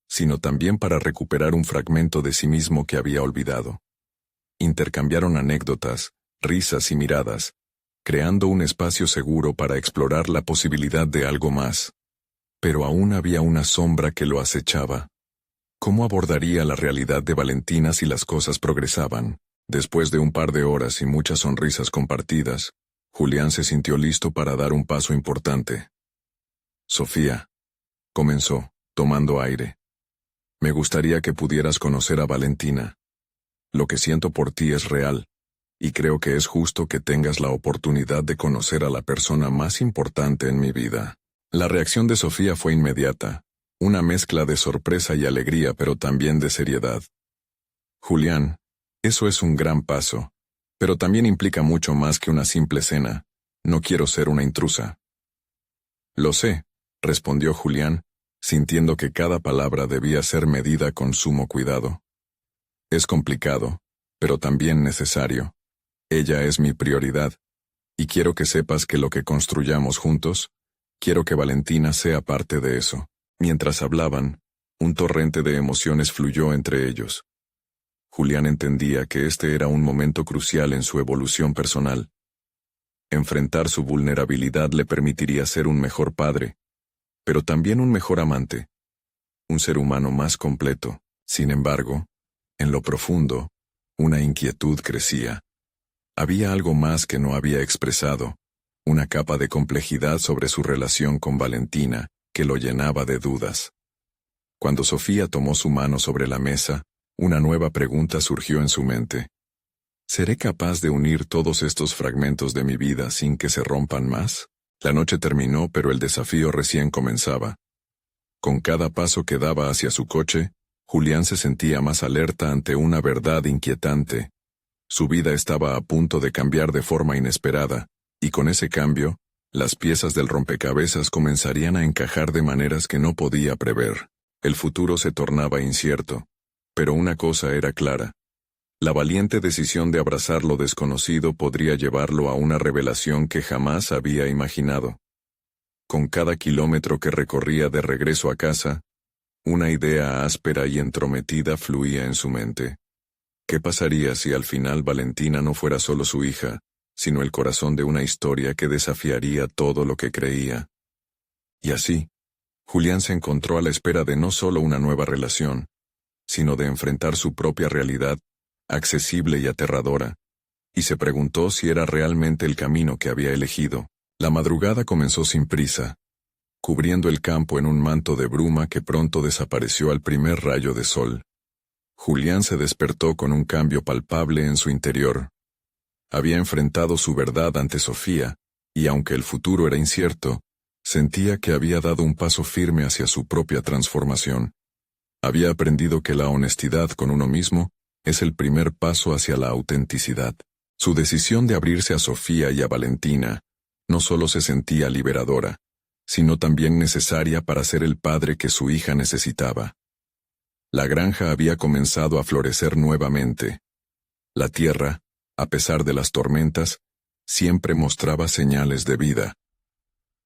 sino también para recuperar un fragmento de sí mismo que había olvidado. Intercambiaron anécdotas, risas y miradas, creando un espacio seguro para explorar la posibilidad de algo más. Pero aún había una sombra que lo acechaba. ¿Cómo abordaría la realidad de Valentina si las cosas progresaban? Después de un par de horas y muchas sonrisas compartidas, Julián se sintió listo para dar un paso importante. «Sofía», comenzó, tomando aire, «me gustaría que pudieras conocer a Valentina. Lo que siento por ti es real, y creo que es justo que tengas la oportunidad de conocer a la persona más importante en mi vida». La reacción de Sofía fue inmediata, una mezcla de sorpresa y alegría, pero también de seriedad. «Julián, eso es un gran paso, pero también implica mucho más que una simple cena. No quiero ser una intrusa». «Lo sé», respondió Julián, sintiendo que cada palabra debía ser medida con sumo cuidado. «Es complicado, pero también necesario. Ella es mi prioridad, y quiero que sepas que lo que construyamos juntos, quiero que Valentina sea parte de eso». Mientras hablaban, un torrente de emociones fluyó entre ellos. Julián entendía que este era un momento crucial en su evolución personal. Enfrentar su vulnerabilidad le permitiría ser un mejor padre, pero también un mejor amante, un ser humano más completo. Sin embargo, en lo profundo, una inquietud crecía. Había algo más que no había expresado, una capa de complejidad sobre su relación con Valentina, que lo llenaba de dudas. Cuando Sofía tomó su mano sobre la mesa, una nueva pregunta surgió en su mente. ¿Seré capaz de unir todos estos fragmentos de mi vida sin que se rompan más? La noche terminó, pero el desafío recién comenzaba. Con cada paso que daba hacia su coche, Julián se sentía más alerta ante una verdad inquietante. Su vida estaba a punto de cambiar de forma inesperada, y con ese cambio, las piezas del rompecabezas comenzarían a encajar de maneras que no podía prever. El futuro se tornaba incierto, pero una cosa era clara. La valiente decisión de abrazar lo desconocido podría llevarlo a una revelación que jamás había imaginado. Con cada kilómetro que recorría de regreso a casa, una idea áspera y entrometida fluía en su mente. ¿Qué pasaría si al final Valentina no fuera solo su hija, sino el corazón de una historia que desafiaría todo lo que creía? Y así, Julián se encontró a la espera de no solo una nueva relación, sino de enfrentar su propia realidad, accesible y aterradora, y se preguntó si era realmente el camino que había elegido. La madrugada comenzó sin prisa, cubriendo el campo en un manto de bruma que pronto desapareció al primer rayo de sol. Julián se despertó con un cambio palpable en su interior. Había enfrentado su verdad ante Sofía, y aunque el futuro era incierto, sentía que había dado un paso firme hacia su propia transformación. Había aprendido que la honestidad con uno mismo es el primer paso hacia la autenticidad. Su decisión de abrirse a Sofía y a Valentina no solo se sentía liberadora, sino también necesaria para ser el padre que su hija necesitaba. La granja había comenzado a florecer nuevamente. La tierra, a pesar de las tormentas, siempre mostraba señales de vida.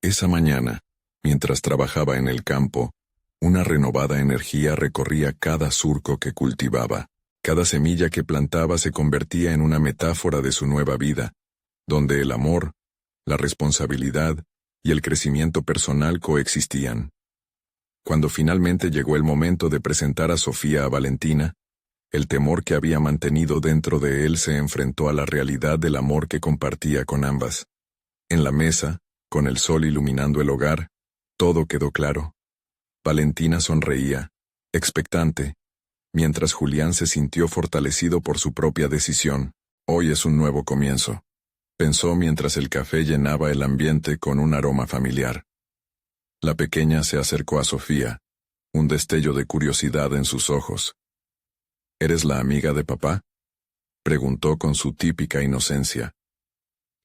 Esa mañana, mientras trabajaba en el campo, una renovada energía recorría cada surco que cultivaba. Cada semilla que plantaba se convertía en una metáfora de su nueva vida, donde el amor, la responsabilidad y el crecimiento personal coexistían. Cuando finalmente llegó el momento de presentar a Sofía a Valentina, el temor que había mantenido dentro de él se enfrentó a la realidad del amor que compartía con ambas. En la mesa, con el sol iluminando el hogar, todo quedó claro. Valentina sonreía, expectante, mientras Julián se sintió fortalecido por su propia decisión. Hoy es un nuevo comienzo, pensó mientras el café llenaba el ambiente con un aroma familiar. La pequeña se acercó a Sofía, un destello de curiosidad en sus ojos. ¿Eres la amiga de papá?, preguntó con su típica inocencia.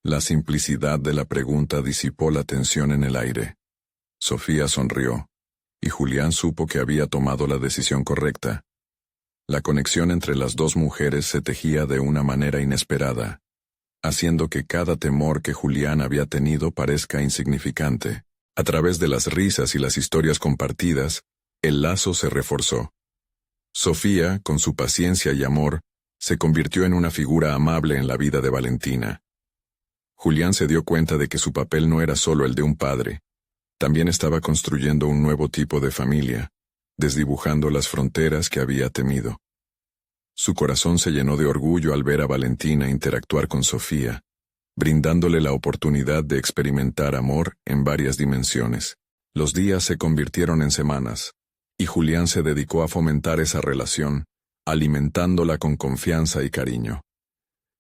La simplicidad de la pregunta disipó la tensión en el aire. Sofía sonrió, y Julián supo que había tomado la decisión correcta. La conexión entre las dos mujeres se tejía de una manera inesperada, haciendo que cada temor que Julián había tenido parezca insignificante. A través de las risas y las historias compartidas, el lazo se reforzó. Sofía, con su paciencia y amor, se convirtió en una figura amable en la vida de Valentina. Julián se dio cuenta de que su papel no era solo el de un padre, también estaba construyendo un nuevo tipo de familia, desdibujando las fronteras que había temido. Su corazón se llenó de orgullo al ver a Valentina interactuar con Sofía, brindándole la oportunidad de experimentar amor en varias dimensiones. Los días se convirtieron en semanas, y Julián se dedicó a fomentar esa relación, alimentándola con confianza y cariño.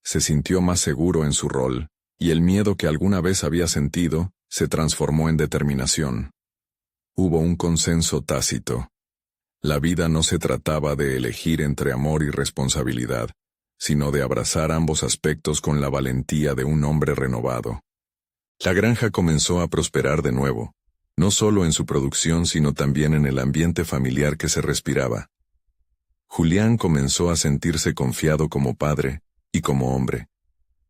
Se sintió más seguro en su rol, y el miedo que alguna vez había sentido se transformó en determinación. Hubo un consenso tácito. La vida no se trataba de elegir entre amor y responsabilidad, sino de abrazar ambos aspectos con la valentía de un hombre renovado. La granja comenzó a prosperar de nuevo, no solo en su producción sino también en el ambiente familiar que se respiraba. Julián comenzó a sentirse confiado como padre y como hombre.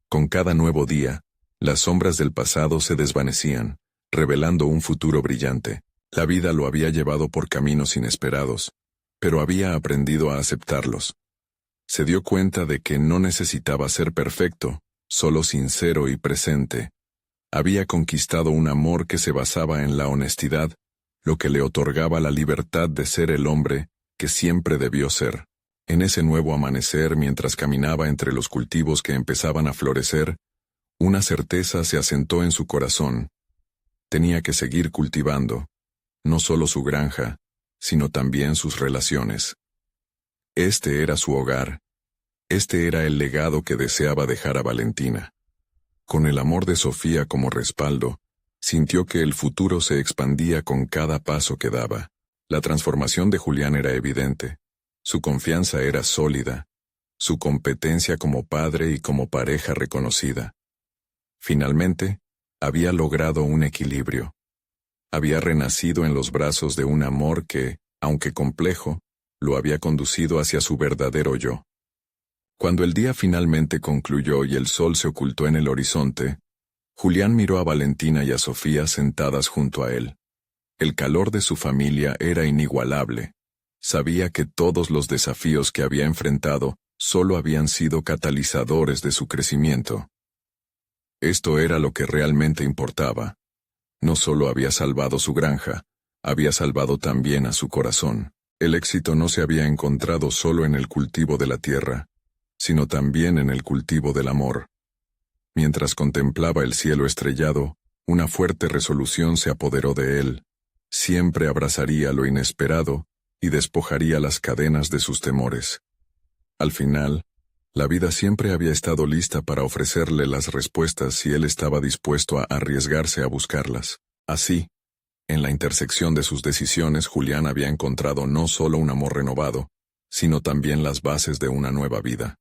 Con cada nuevo día, las sombras del pasado se desvanecían, revelando un futuro brillante. La vida lo había llevado por caminos inesperados, pero había aprendido a aceptarlos. Se dio cuenta de que no necesitaba ser perfecto, solo sincero y presente. Había conquistado un amor que se basaba en la honestidad, lo que le otorgaba la libertad de ser el hombre que siempre debió ser. En ese nuevo amanecer, mientras caminaba entre los cultivos que empezaban a florecer, una certeza se asentó en su corazón. Tenía que seguir cultivando, no solo su granja, sino también sus relaciones. Este era su hogar. Este era el legado que deseaba dejar a Valentina. Con el amor de Sofía como respaldo, sintió que el futuro se expandía con cada paso que daba. La transformación de Julián era evidente. Su confianza era sólida, su competencia como padre y como pareja reconocida. Finalmente, había logrado un equilibrio. Había renacido en los brazos de un amor que, aunque complejo, lo había conducido hacia su verdadero yo. Cuando el día finalmente concluyó y el sol se ocultó en el horizonte, Julián miró a Valentina y a Sofía sentadas junto a él. El calor de su familia era inigualable. Sabía que todos los desafíos que había enfrentado solo habían sido catalizadores de su crecimiento. Esto era lo que realmente importaba. No solo había salvado su granja, había salvado también a su corazón. El éxito no se había encontrado solo en el cultivo de la tierra, sino también en el cultivo del amor. Mientras contemplaba el cielo estrellado, una fuerte resolución se apoderó de él. Siempre abrazaría lo inesperado y despojaría las cadenas de sus temores. Al final, la vida siempre había estado lista para ofrecerle las respuestas si él estaba dispuesto a arriesgarse a buscarlas. Así, en la intersección de sus decisiones, Julián había encontrado no solo un amor renovado, sino también las bases de una nueva vida.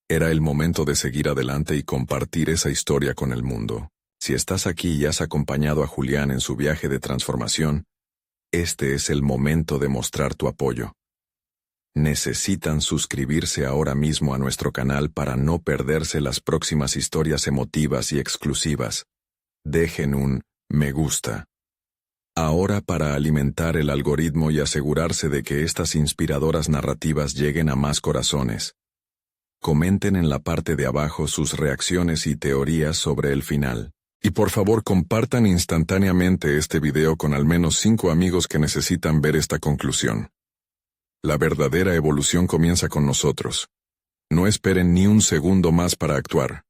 Era el momento de seguir adelante y compartir esa historia con el mundo. Si estás aquí y has acompañado a Julián en su viaje de transformación, este es el momento de mostrar tu apoyo. Necesitan suscribirse ahora mismo a nuestro canal para no perderse las próximas historias emotivas y exclusivas. Dejen un me gusta. Ahora, para alimentar el algoritmo y asegurarse de que estas inspiradoras narrativas lleguen a más corazones, comenten en la parte de abajo sus reacciones y teorías sobre el final. Y por favor compartan instantáneamente este video con al menos 5 amigos que necesitan ver esta conclusión. La verdadera evolución comienza con nosotros. No esperen ni un segundo más para actuar.